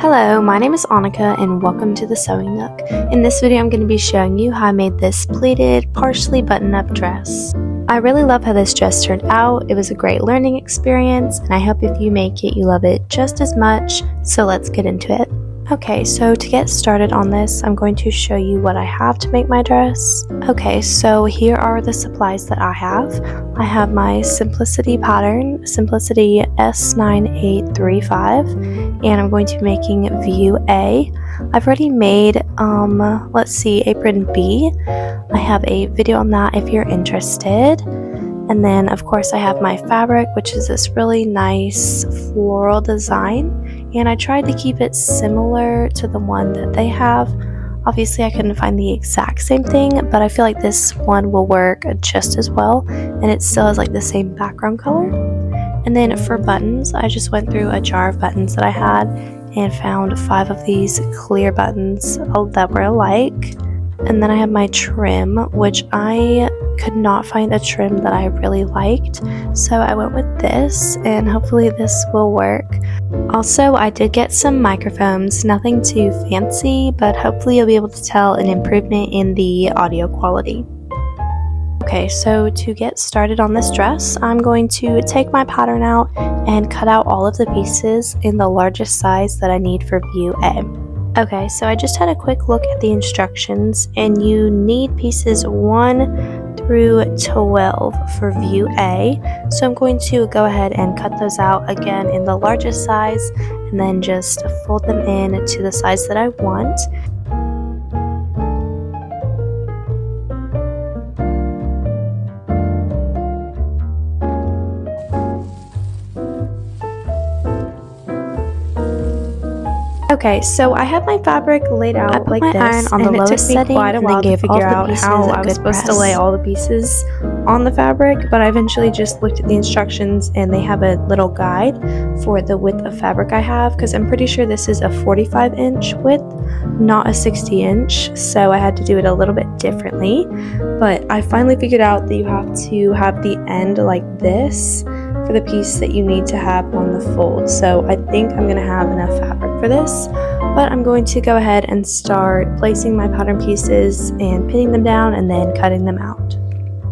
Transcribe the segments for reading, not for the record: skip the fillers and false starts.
Hello, my name is Annika and welcome to the Sewing Nook. In this video I'm going to be showing you how I made this pleated, partially button-up dress. I really love how this dress turned out. It was a great learning experience and I hope if you make it you love it just as much, so let's get into it. Okay, so to get started on this, I'm going to show you what I have to make my dress. Okay, so here are the supplies that I have. I have my Simplicity pattern, Simplicity S9835, and I'm going to be making view A. I've already made, let's see, apron B. I have a video on that if you're interested. And then, of course, I have my fabric, which is this really nice floral design. And I tried to keep it similar to the one that they have. Obviously, I couldn't find the exact same thing, but I feel like this one will work just as well. And it still has like the same background color. And then for buttons, I just went through a jar of buttons that I had and found 5 of these clear buttons that were alike. And then I have my trim, which I could not find a trim that I really liked, so I went with this, and hopefully this will work. Also, I did get some microphones, nothing too fancy, but hopefully you'll be able to tell an improvement in the audio quality. Okay, so to get started on this dress, I'm going to take my pattern out and cut out all of the pieces in the largest size that I need for view A. Okay, so I just had a quick look at the instructions, and you need pieces 1 through 12 for view A. So I'm going to go ahead and cut those out again in the largest size and then just fold them in to the size that I want. Okay, so I have my fabric laid out like this, iron on the lowest setting, quite a while to figure out how I was supposed to lay all the pieces on the fabric, but I eventually just looked at the instructions and they have a little guide for the width of fabric I have, because I'm pretty sure this is a 45-inch width, not a 60-inch, so I had to do it a little bit differently. But I finally figured out that you have to have the end like this for the piece that you need to have on the fold. So I think I'm gonna have enough fabric for this, but I'm going to go ahead and start placing my pattern pieces and pinning them down and then cutting them out.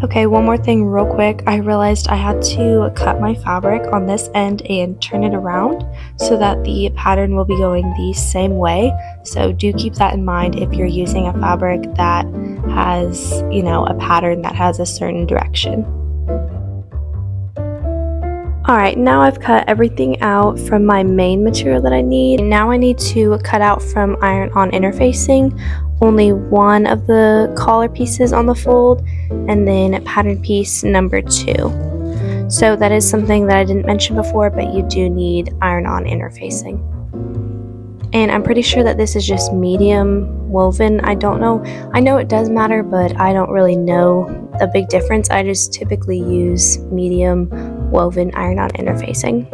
Okay, one more thing real quick. I realized I had to cut my fabric on this end and turn it around so that the pattern will be going the same way. So do keep that in mind if you're using a fabric that has, you know, a pattern that has a certain direction. Alright, now I've cut everything out from my main material that I need. Now I need to cut out from iron-on interfacing only one of the collar pieces on the fold, and then pattern piece number 2. So that is something that I didn't mention before, but you do need iron-on interfacing. And I'm pretty sure that this is just medium woven. I don't know. I know it does matter, but I don't really know a big difference. I just typically use medium woven iron-on interfacing.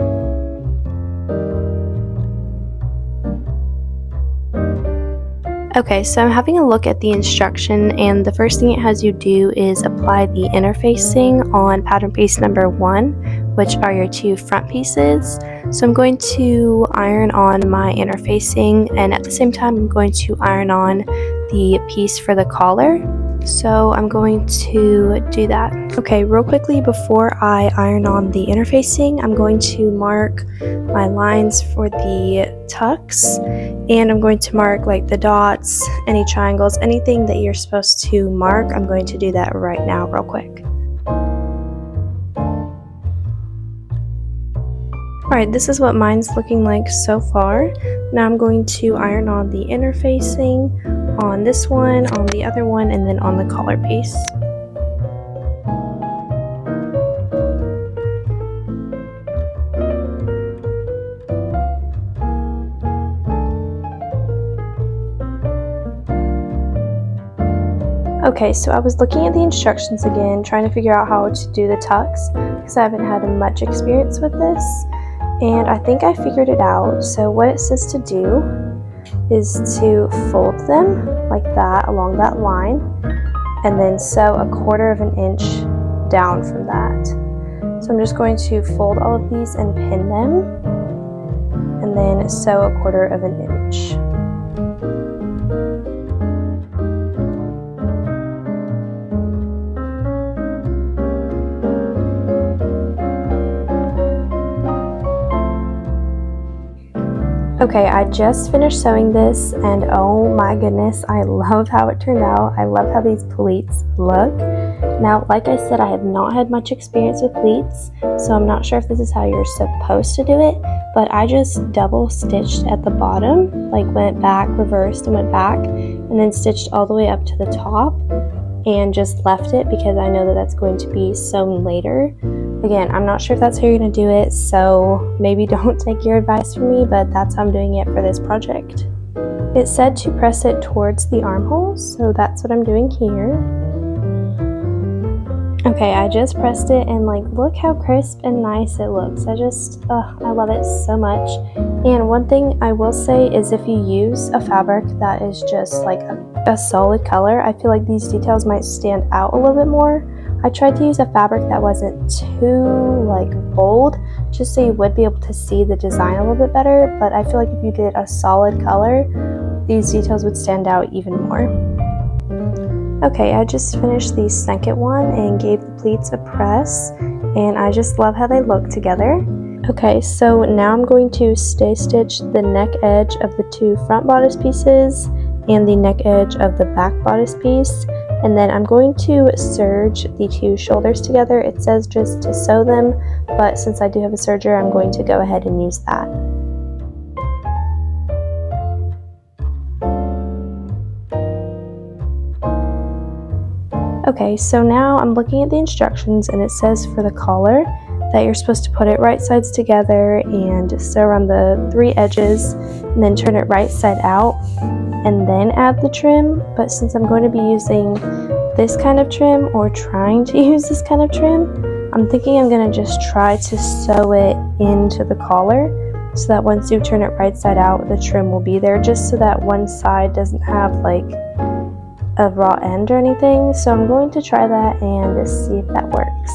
Okay, so I'm having a look at the instruction, and the first thing it has you do is apply the interfacing on pattern piece number 1, which are your 2 front pieces. So I'm going to iron on my interfacing, and at the same time I'm going to iron on the piece for the collar. So I'm going to do that. Okay, real quickly before I iron on the interfacing, I'm going to mark my lines for the tucks, and I'm going to mark like the dots, any triangles, anything that you're supposed to mark. I'm going to do that right now real quick. Alright, this is what mine's looking like so far. Now I'm going to iron on the interfacing on this one, on the other one, and then on the collar piece. Okay, so I was looking at the instructions again, trying to figure out how to do the tucks, because I haven't had much experience with this, and I think I figured it out. So what it says to do is to fold them like that along that line, and then sew a 1/4 inch down from that. So I'm just going to fold all of these and pin them, and and then sew 1/4 of an inch. Okay, I just finished sewing this, and oh my goodness, I love how it turned out. I love how these pleats look. Now, like I said, I have not had much experience with pleats, so I'm not sure if this is how you're supposed to do it, but I just double stitched at the bottom, like went back, reversed, and went back, and then stitched all the way up to the top, and just left it because I know that that's going to be sewn later. Again, I'm not sure if that's how you're going to do it, so maybe don't take your advice from me, but that's how I'm doing it for this project. It said to press it towards the armholes, so that's what I'm doing here. Okay, I just pressed it, and like, look how crisp and nice it looks. I love it so much. And one thing I will say is if you use a fabric that is just like a solid color, I feel like these details might stand out a little bit more. I tried to use a fabric that wasn't too like bold, just so you would be able to see the design a little bit better, but I feel like if you did a solid color, these details would stand out even more. Okay, I just finished the second one and gave the pleats a press, and I just love how they look together. Okay, so now I'm going to stay stitch the neck edge of the 2 front bodice pieces and the neck edge of the back bodice piece. And then I'm going to serge the 2 shoulders together. It says just to sew them, but since I do have a serger, I'm going to go ahead and use that. Okay, so now I'm looking at the instructions, and it says for the collar that you're supposed to put it right sides together and sew around the 3 edges, and then turn it right side out, and then add the trim. But since I'm going to be using this kind of trim, or trying to use this kind of trim, I'm thinking I'm going to just try to sew it into the collar, so that once you turn it right side out, the trim will be there, just so that one side doesn't have like a raw end or anything. So I'm going to try that and see if that works.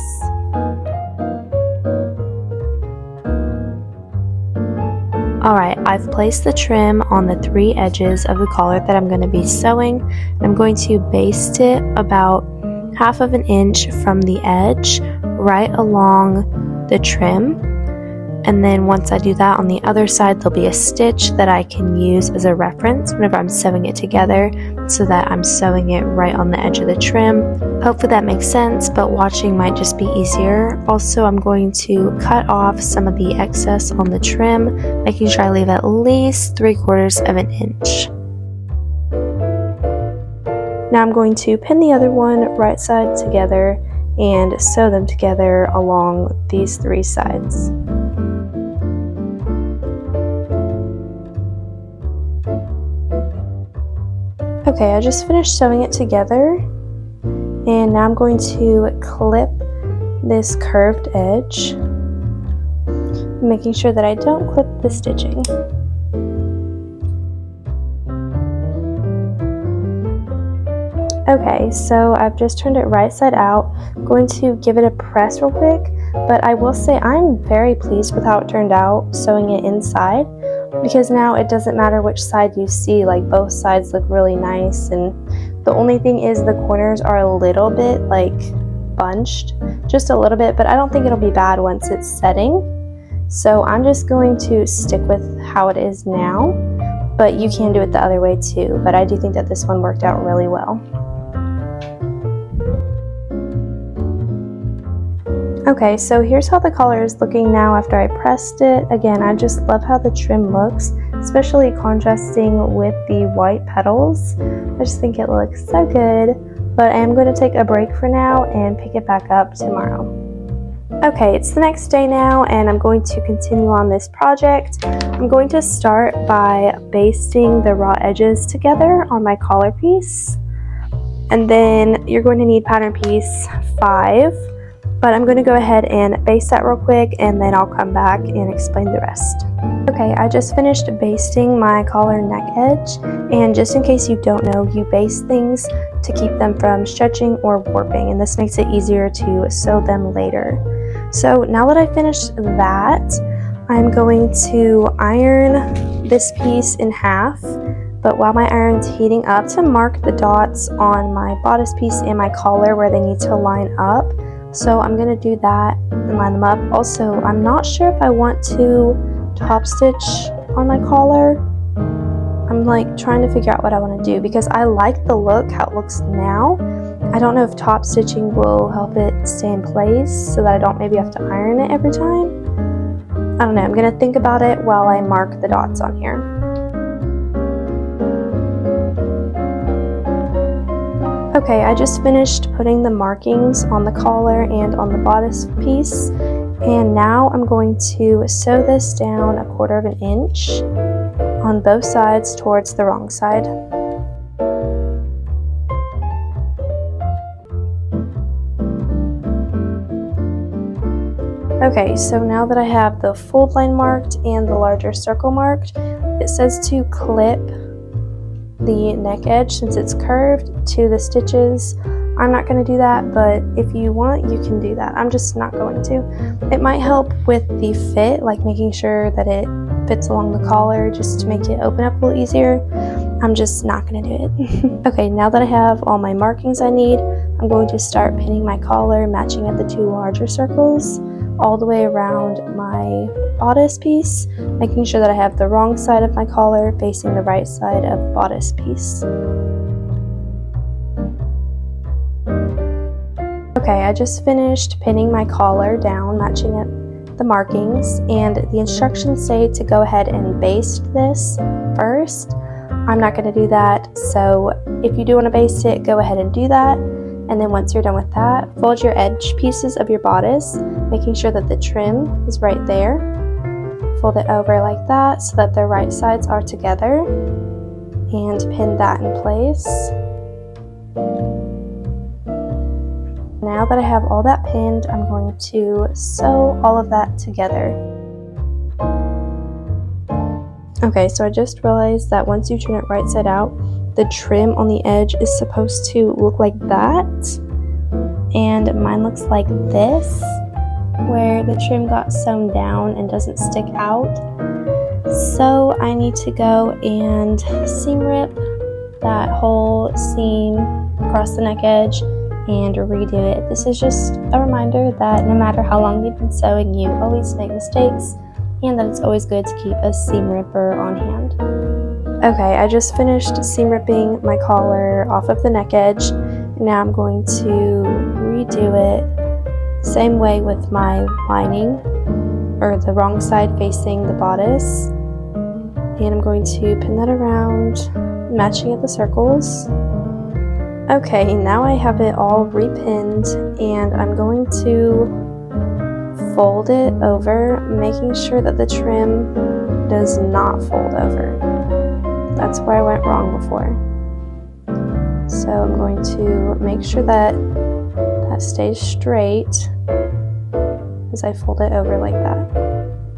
Alright, I've placed the trim on the 3 edges of the collar that I'm going to be sewing. I'm going to baste it about 1/2 of an inch from the edge right along the trim. And then once I do that, on the other side there'll be a stitch that I can use as a reference whenever I'm sewing it together, so that I'm sewing it right on the edge of the trim. Hopefully that makes sense, but watching might just be easier. Also, I'm going to cut off some of the excess on the trim, making sure I leave at least 3/4 of an inch. Now I'm going to pin the other one right side together and sew them together along these 3 sides. Okay, I just finished sewing it together, and now I'm going to clip this curved edge, making sure that I don't clip the stitching. Okay, so I've just turned it right side out. I'm going to give it a press real quick, but I will say I'm very pleased with how it turned out sewing it inside, because now it doesn't matter which side you see, like both sides look really nice, and the only thing is the corners are a little bit like bunched, just a little bit, but I don't think it'll be bad once it's setting. So I'm just going to stick with how it is now, but you can do it the other way too, but I do think that this one worked out really well. Okay, so here's how the collar is looking now after I pressed it. Again, I just love how the trim looks, especially contrasting with the white petals. I just think it looks so good, but I am going to take a break for now and pick it back up tomorrow. Okay, it's the next day now, and I'm going to continue on this project. I'm going to start by basting the raw edges together on my collar piece, and then you're going to need pattern piece 5. But I'm going to go ahead and baste that real quick, and then I'll come back and explain the rest. Okay, I just finished basting my collar neck edge, and just in case you don't know, you baste things to keep them from stretching or warping, and this makes it easier to sew them later. So now that I finished that, I'm going to iron this piece in half, but while my iron's heating up, to mark the dots on my bodice piece and my collar where they need to line up. So I'm going to do that and line them up. Also, I'm not sure if I want to top stitch on my collar. I'm like trying to figure out what I want to do because I like the look, how it looks now. I don't know if top stitching will help it stay in place so that I don't maybe have to iron it every time. I don't know, I'm going to think about it while I mark the dots on here. Okay, I just finished putting the markings on the collar and on the bodice piece, and now I'm going to sew this down 1/4 of an inch on both sides towards the wrong side. Okay, so now that I have the fold line marked and the larger circle marked, it says to clip the neck edge since it's curved to the stitches. I'm not going to do that, but if you want, you can do that. I'm just not going to. It might help with the fit, like making sure that it fits along the collar just to make it open up a little easier. I'm just not going to do it. Okay, now that I have all my markings I need, I'm going to start pinning my collar, matching at the 2 larger circles all the way around my bodice piece, making sure that I have the wrong side of my collar facing the right side of the bodice piece. Okay, I just finished pinning my collar down, matching it the markings, and the instructions say to go ahead and baste this first. I'm not going to do that, so if you do want to baste it, go ahead and do that. And then once you're done with that, fold your edge pieces of your bodice, making sure that the trim is right there. Fold it over like that so that the right sides are together, and pin that in place. Now that I have all that pinned, I'm going to sew all of that together. Okay, so I just realized that once you turn it right side out, the trim on the edge is supposed to look like that, and mine looks like this, where the trim got sewn down and doesn't stick out. So I need to go and seam rip that whole seam across the neck edge and redo it. This is just a reminder that no matter how long you've been sewing, you always make mistakes, and that it's always good to keep a seam ripper on hand. Okay, I just finished seam ripping my collar off of the neck edge. Now I'm going to redo it same way with my lining, or the wrong side facing the bodice. And I'm going to pin that around, matching at the circles. Okay, now I have it all repinned, and I'm going to fold it over, making sure that the trim does not fold over. That's where I went wrong before. So I'm going to make sure that that stays straight as I fold it over like that.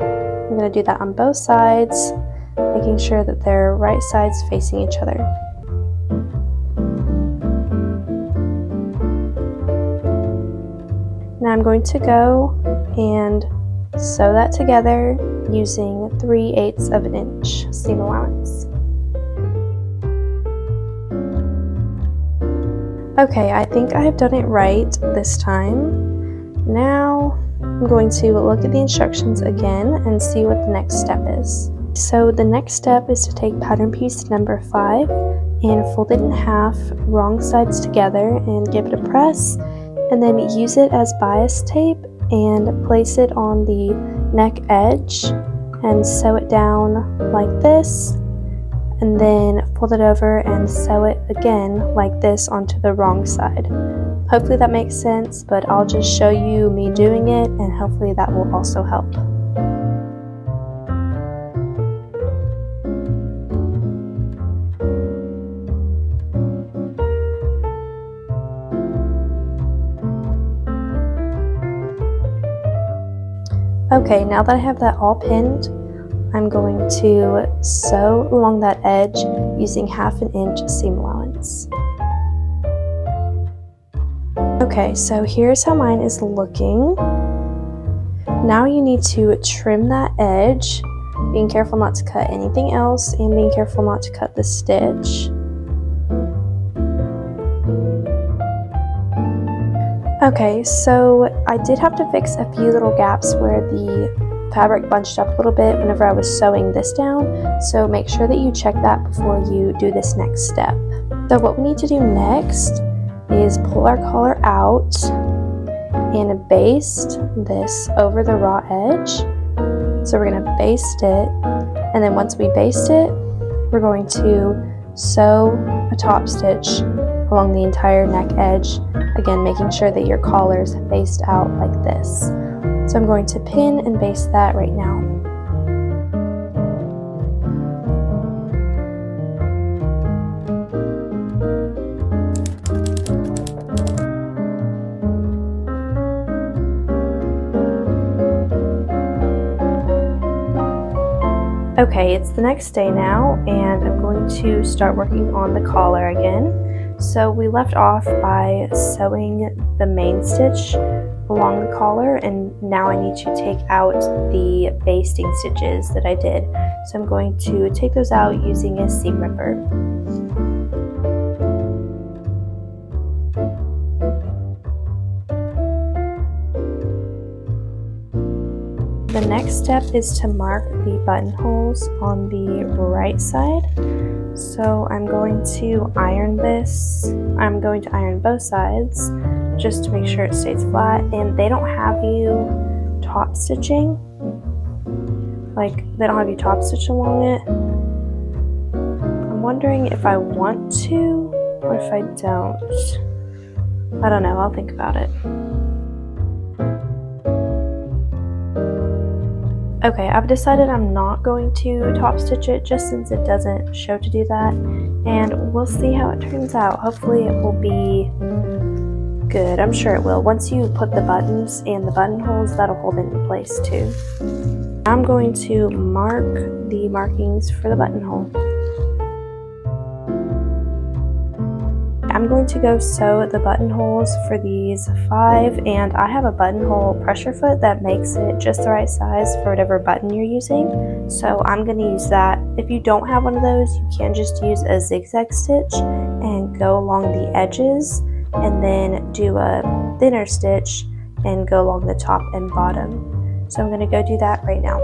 I'm going to do that on both sides, making sure that they're right sides facing each other. Now I'm going to go and sew that together using 3/8 of an inch seam allowance. Okay, I think I have done it right this time. Now I'm going to look at the instructions again and see what the next step is. So the next step is to take pattern piece number 5 and fold it in half, wrong sides together, and give it a press, and then use it as bias tape and place it on the neck edge and sew it down like this, and then fold it over and sew it again like this onto the wrong side. Hopefully that makes sense, but I'll just show you me doing it, and hopefully that will also help. Okay, now that I have that all pinned, I'm going to sew along that edge using 1/2 inch seam allowance. Okay, so here's how mine is looking. Now you need to trim that edge, being careful not to cut anything else and being careful not to cut the stitch. Okay, so I did have to fix a few little gaps where the fabric bunched up a little bit whenever I was sewing this down, so make sure that you check that before you do this next step. So what we need to do next is pull our collar out and baste this over the raw edge. So we're going to baste it, and then once we baste it, we're going to sew a top stitch along the entire neck edge, again making sure that your collar is faced out like this. So I'm going to pin and baste that right now. Okay, it's the next day now, and I'm going to start working on the collar again. So we left off by sewing the main stitch along the collar, and now I need to take out the basting stitches that I did. So I'm going to take those out using a seam ripper. The next step is to mark the buttonholes on the right side. So I'm going to iron this. I'm going to iron both sides just to make sure it stays flat, and they don't have you top stitching. Like, they don't have you top stitch along it. I'm wondering if I want to or if I don't. I don't know, I'll think about it. Okay, I've decided I'm not going to top stitch it just since it doesn't show to do that, and we'll see how it turns out. Hopefully it will be good. I'm sure it will. Once you put the buttons and the buttonholes, that'll hold it in place too. I'm going to mark the markings for the buttonhole. I'm going to go sew the buttonholes for these 5, and I have a buttonhole pressure foot that makes it just the right size for whatever button you're using. So I'm going to use that. If you don't have one of those, you can just use a zigzag stitch and go along the edges, and then do a thinner stitch and go along the top and bottom. So I'm going to go do that right now.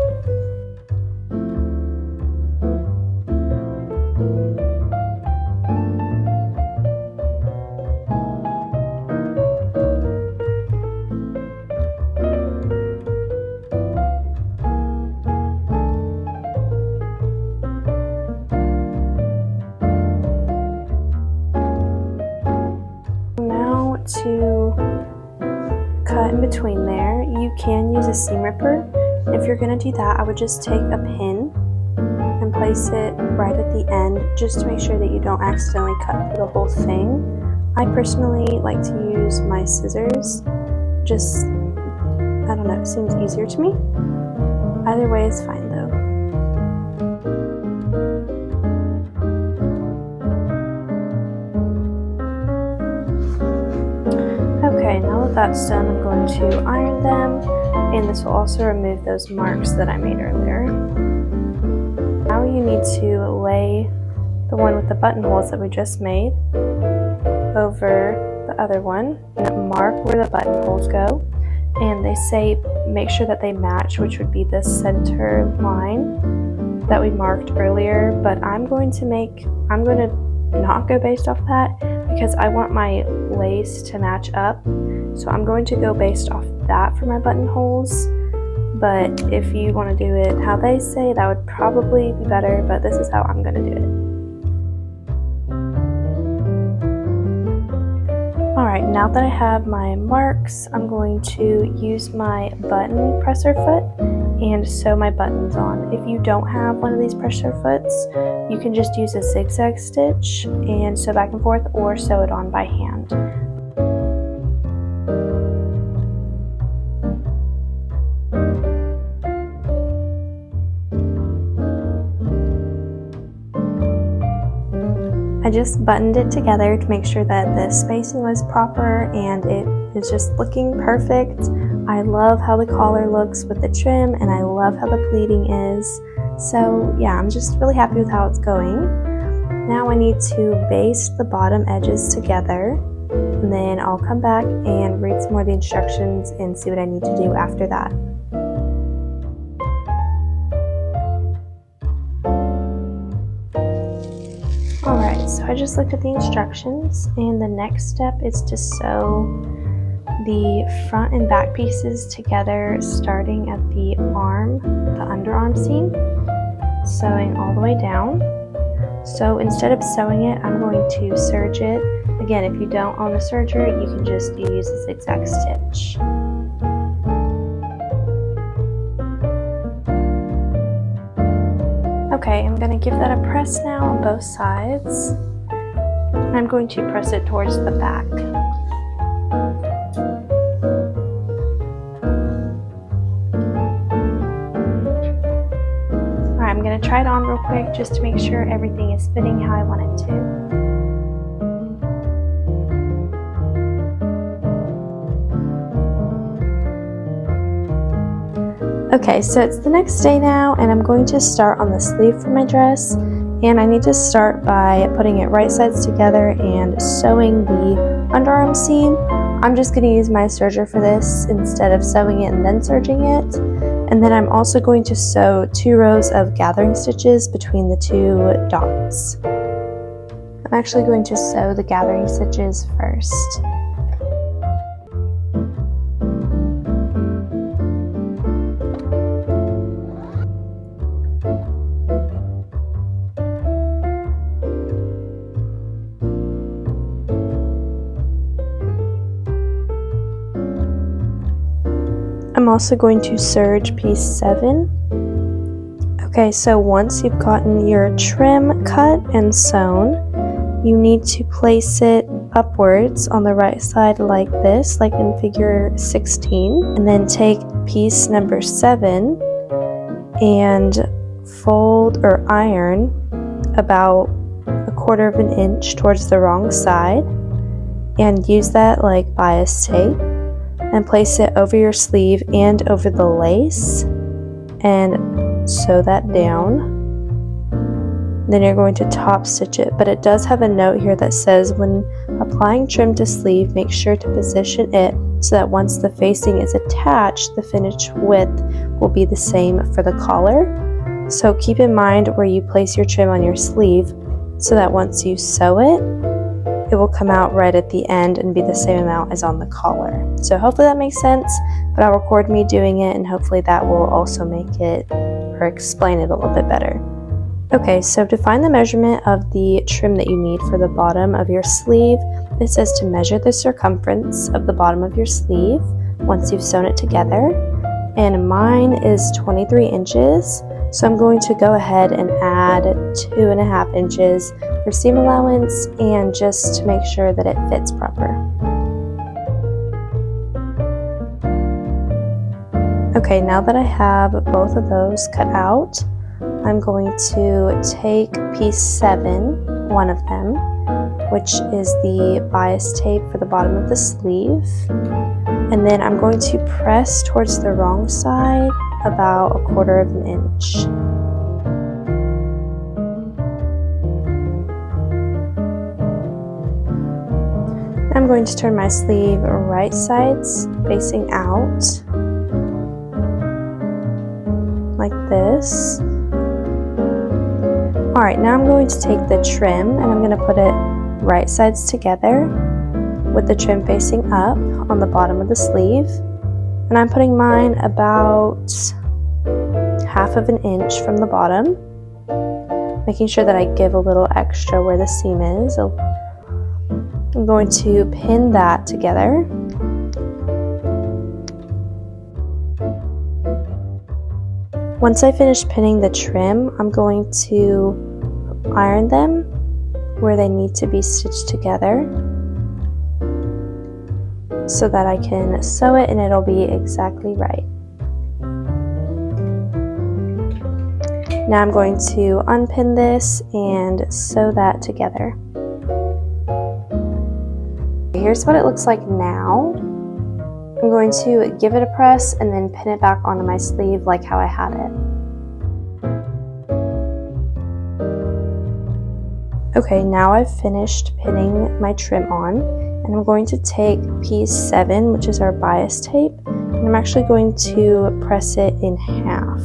To cut in between there, you can use a seam ripper. If you're going to do that, I would just take a pin and place it right at the end just to make sure that you don't accidentally cut through the whole thing. I personally like to use my scissors. Just, I don't know, it seems easier to me. Either way is fine though. Okay, now that that's done, I'm going to iron them, and this will also remove those marks that I made earlier. Now you need to lay the one with the buttonholes that we just made over the other one and mark where the buttonholes go. And they say make sure that they match, which would be the center line that we marked earlier, but I'm going to not go based off that because I want my lace to match up. So I'm going to go based off that for my buttonholes. But if you want to do it how they say, that would probably be better, but this is how I'm going to do it. Alright, now that I have my marks, I'm going to use my button presser foot and sew my buttons on. If you don't have one of these pressure foots, you can just use a zigzag stitch and sew back and forth, or sew it on by hand. I just buttoned it together to make sure that the spacing was proper and it is just looking perfect. I love how the collar looks with the trim, and I love how the pleating is. So yeah, I'm just really happy with how it's going. Now I need to baste the bottom edges together, and then I'll come back and read some more of the instructions and see what I need to do after that. Alright, so I just looked at the instructions, and the next step is to sew the front and back pieces together, starting at the arm, the underarm seam, sewing all the way down. So instead of sewing it, I'm going to serge it. Again, if you don't own a serger, you can just use a zigzag stitch. Okay, I'm going to give that a press now on both sides. I'm going to press it towards the back. Alright, I'm going to try it on real quick just to make sure everything is fitting how I want it to. Okay, so it's the next day now, and I'm going to start on the sleeve for my dress, and I need to start by putting it right sides together and sewing the underarm seam. I'm just going to use my serger for this instead of sewing it and then serging it. And then I'm also going to sew 2 rows of gathering stitches between the 2 dots. I'm actually going to sew the gathering stitches first. I'm also going to serge piece 7. Okay, so once you've gotten your trim cut and sewn, you need to place it upwards on the right side like this, like in figure 16, and then take piece number 7 and fold or iron about 1/4 of an inch towards the wrong side, and use that like bias tape, and place it over your sleeve and over the lace and sew that down. Then you're going to top stitch it, but it does have a note here that says when applying trim to sleeve, make sure to position it so that once the facing is attached, the finished width will be the same for the collar. So keep in mind where you place your trim on your sleeve so that once you sew it, it will come out right at the end and be the same amount as on the collar. So hopefully that makes sense, but I'll record me doing it, and hopefully that will also make it or explain it a little bit better. Okay, so to find the measurement of the trim that you need for the bottom of your sleeve, it says to measure the circumference of the bottom of your sleeve once you've sewn it together, and mine is 23 inches. So I'm going to go ahead and add 2.5 inches for seam allowance, and just to make sure that it fits proper. Okay, now that I have both of those cut out, I'm going to take piece 7, one of them, which is the bias tape for the bottom of the sleeve, and then I'm going to press towards the wrong side about 1/4 of an inch. I'm going to turn my sleeve right sides facing out like this. Alright, now I'm going to take the trim and I'm going to put it right sides together with the trim facing up on the bottom of the sleeve. And I'm putting mine about 1/2 of an inch from the bottom, making sure that I give a little extra where the seam is. I'm going to pin that together. Once I finish pinning the trim, I'm going to iron them where they need to be stitched together so that I can sew it and it'll be exactly right. Now I'm going to unpin this and sew that together. Here's what it looks like now. I'm going to give it a press and then pin it back onto my sleeve like how I had it. Okay, now I've finished pinning my trim on, and I'm going to take piece 7, which is our bias tape, and I'm actually going to press it in half.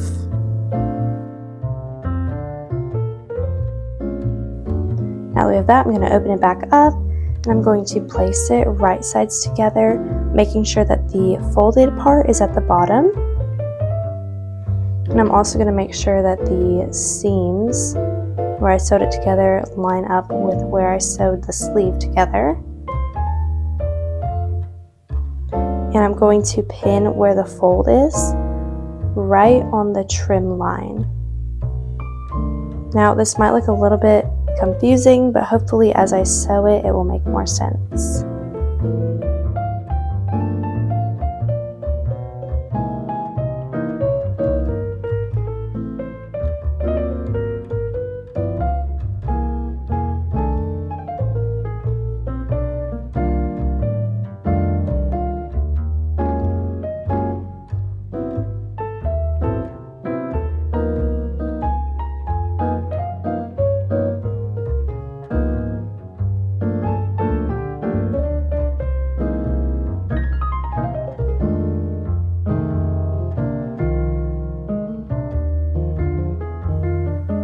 Now that we have that, I'm going to open it back up, and I'm going to place it right sides together, making sure that the folded part is at the bottom. And I'm also going to make sure that the seams where I sewed it together line up with where I sewed the sleeve together. And I'm going to pin where the fold is, right on the trim line. Now this might look a little bit confusing, but hopefully as I sew it, it will make more sense.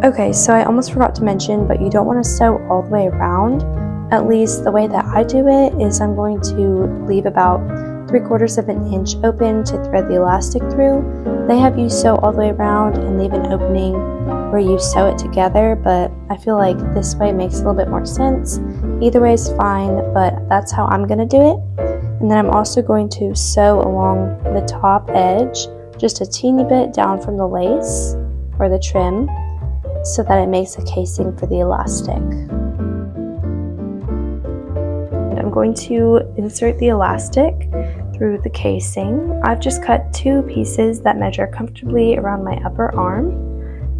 Okay, so I almost forgot to mention, but you don't want to sew all the way around. At least the way that I do it is I'm going to leave about 3/4 of an inch open to thread the elastic through. They have you sew all the way around and leave an opening where you sew it together, but I feel like this way makes a little bit more sense. Either way is fine, but that's how I'm going to do it. And then I'm also going to sew along the top edge just a teeny bit down from the lace or the trim, so that it makes a casing for the elastic. And I'm going to insert the elastic through the casing. I've just cut 2 pieces that measure comfortably around my upper arm,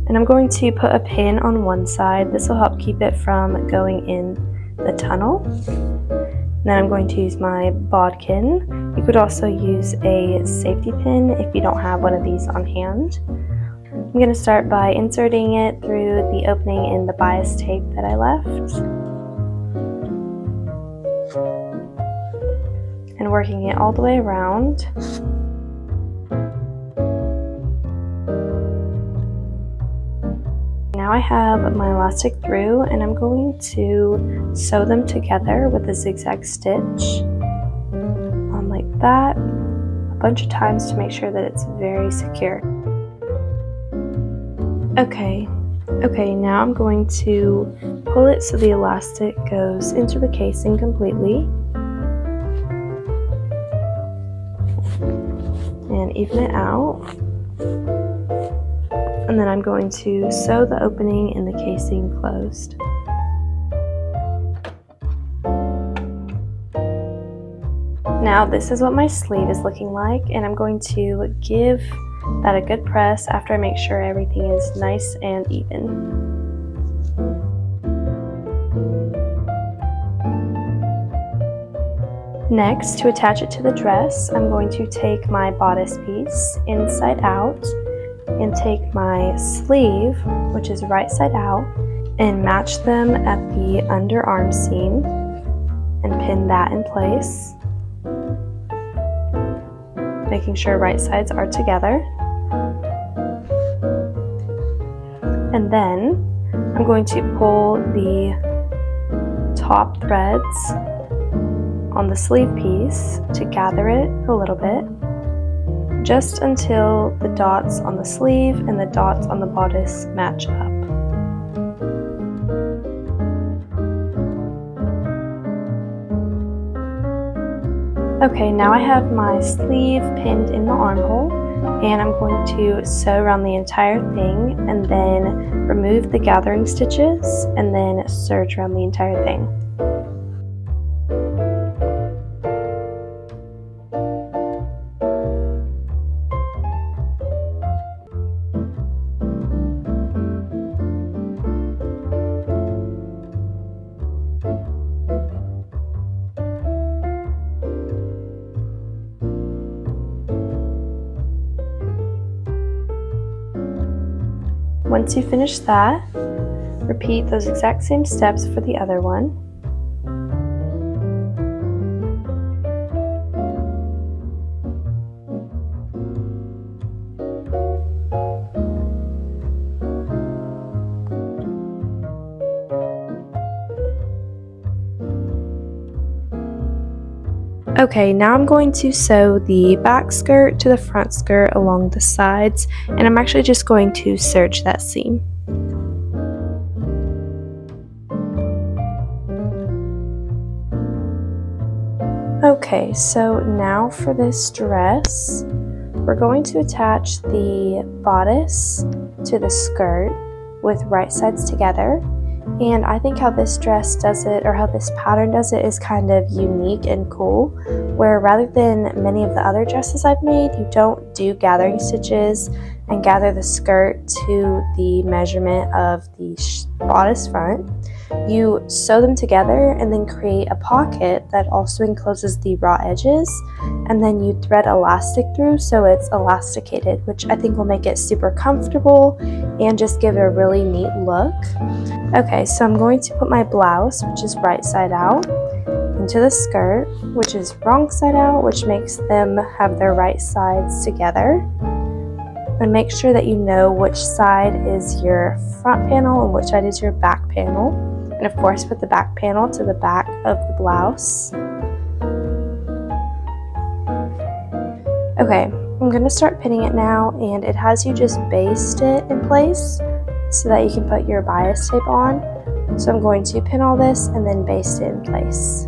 and I'm going to put a pin on one side. This will help keep it from going in the tunnel. And then I'm going to use my bodkin. You could also use a safety pin if you don't have one of these on hand. I'm going to start by inserting it through the opening in the bias tape that I left and working it all the way around. Now I have my elastic through, and I'm going to sew them together with a zigzag stitch on like that a bunch of times to make sure that it's very secure. Okay, now I'm going to pull it so the elastic goes into the casing completely and even it out. And then I'm going to sew the opening in the casing closed. Now this is what my sleeve is looking like, and I'm going to give that a good press after I make sure everything is nice and even. Next, to attach it to the dress, I'm going to take my bodice piece inside out and take my sleeve, which is right side out, and match them at the underarm seam and pin that in place, making sure right sides are together. And then I'm going to pull the top threads on the sleeve piece to gather it a little bit, just until the dots on the sleeve and the dots on the bodice match up. Okay, now I have my sleeve pinned in the armhole, and I'm going to sew around the entire thing and then remove the gathering stitches and then serge around the entire thing. once you finish that, repeat those exact same steps for the other one. Okay, now I'm going to sew the back skirt to the front skirt along the sides, and I'm actually just going to serge that seam. Okay, so now for this dress, we're going to attach the bodice to the skirt with right sides together. And I think how this dress does it, or how this pattern does it, is kind of unique and cool, where rather than many of the other dresses I've made, you don't do gathering stitches and gather the skirt to the measurement of the bodice front. You sew them together and then create a pocket that also encloses the raw edges, and then you thread elastic through so it's elasticated, which I think will make it super comfortable and just give it a really neat look. Okay, so I'm going to put my blouse, which is right side out, into the skirt, which is wrong side out, which makes them have their right sides together. And make sure that you know which side is your front panel and which side is your back panel. And of course, put the back panel to the back of the blouse. Okay, I'm going to start pinning it now, and it has you just baste it in place so that you can put your bias tape on. So I'm going to pin all this and then baste it in place.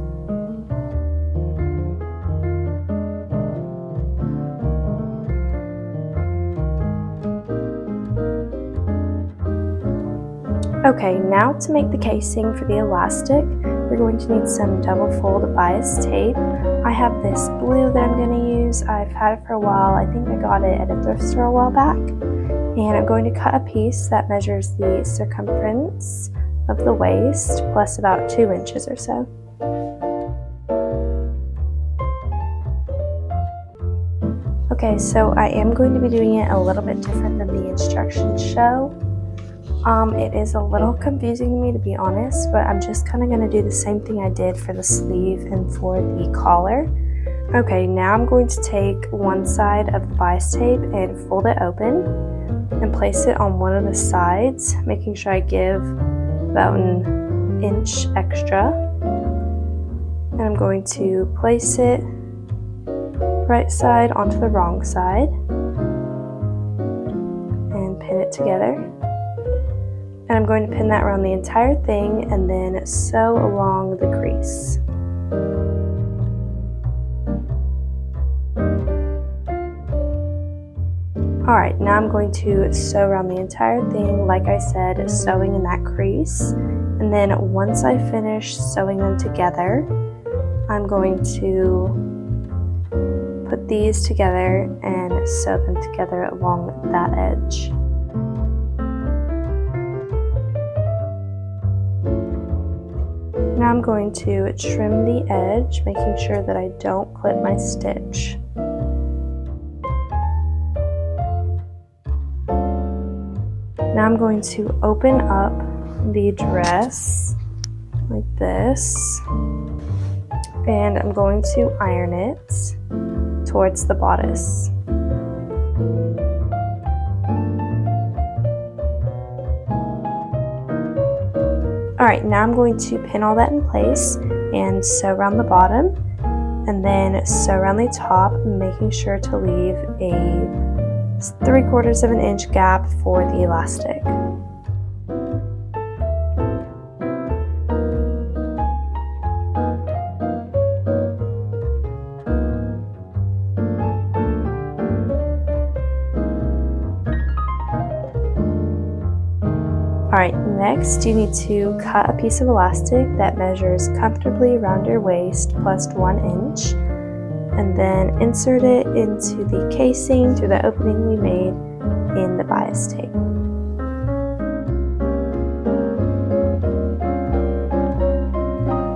Okay, now to make the casing for the elastic, we're going to need some double fold bias tape. I have this blue that I'm going to use. I've had it for a while. I think I got it at a thrift store a while back. And I'm going to cut a piece that measures the circumference of the waist plus about 2 inches or so. Okay, so I am going to be doing it a little bit different than the instructions show. It is a little confusing to me, to be honest, but I'm just kind of going to do the same thing I did for the sleeve and for the collar. Okay, now I'm going to take one side of the bias tape and fold it open and place it on one of the sides, making sure I give about an inch extra. And I'm going to place it right side onto the wrong side and pin it together. And I'm going to pin that around the entire thing and then sew along the crease. Alright, now I'm going to sew around the entire thing, like I said, sewing in that crease. And then once I finish sewing them together, I'm going to put these together and sew them together along that edge. Now I'm going to trim the edge, making sure that I don't clip my stitch. Now I'm going to open up the dress like this, and I'm going to iron it towards the bodice. Alright, now I'm going to pin all that in place and sew around the bottom and then sew around the top, making sure to leave a 3/4 of an inch gap for the elastic. Alright, next you need to cut a piece of elastic that measures comfortably around your waist plus 1 inch, and then insert it into the casing through the opening we made in the bias tape.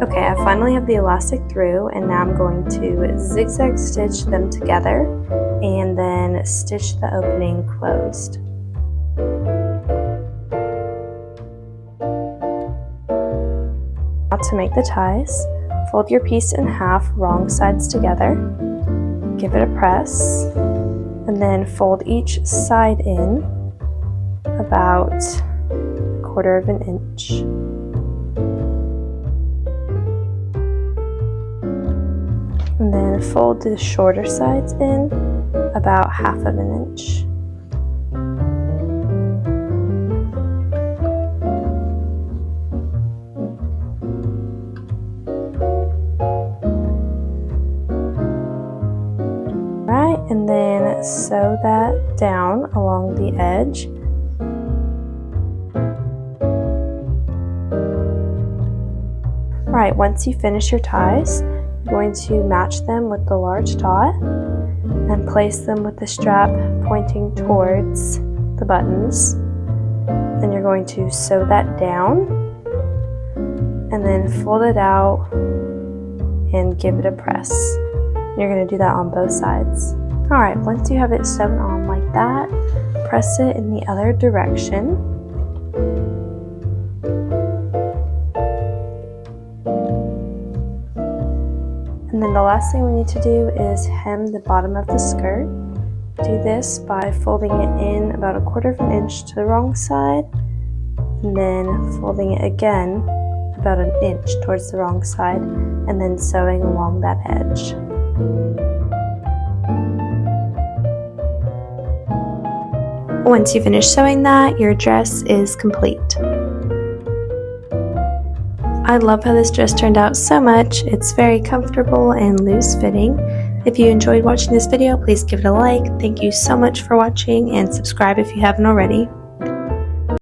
Okay, I finally have the elastic through, and now I'm going to zigzag stitch them together and then stitch the opening closed. to make the ties. Fold your piece in half, wrong sides together. Give it a press, and then fold each side in about 1/4 of an inch. And then fold the shorter sides in about 1/2 of an inch. Right, and then sew that down along the edge. Right, once you finish your ties, you're going to match them with the large dot and place them with the strap pointing towards the buttons. Then you're going to sew that down and then fold it out and give it a press. You're going to do that on both sides. Alright, once you have it sewn on like that, press it in the other direction. And then the last thing we need to do is hem the bottom of the skirt. Do this by folding it in about 1/4 of an inch to the wrong side, and then folding it again about 1 inch towards the wrong side, and then sewing along that edge. Once you finish sewing that, your dress is complete. I love how this dress turned out so much. It's very comfortable and loose fitting. If you enjoyed watching this video, please give it a like. Thank you so much for watching, and subscribe if you haven't already.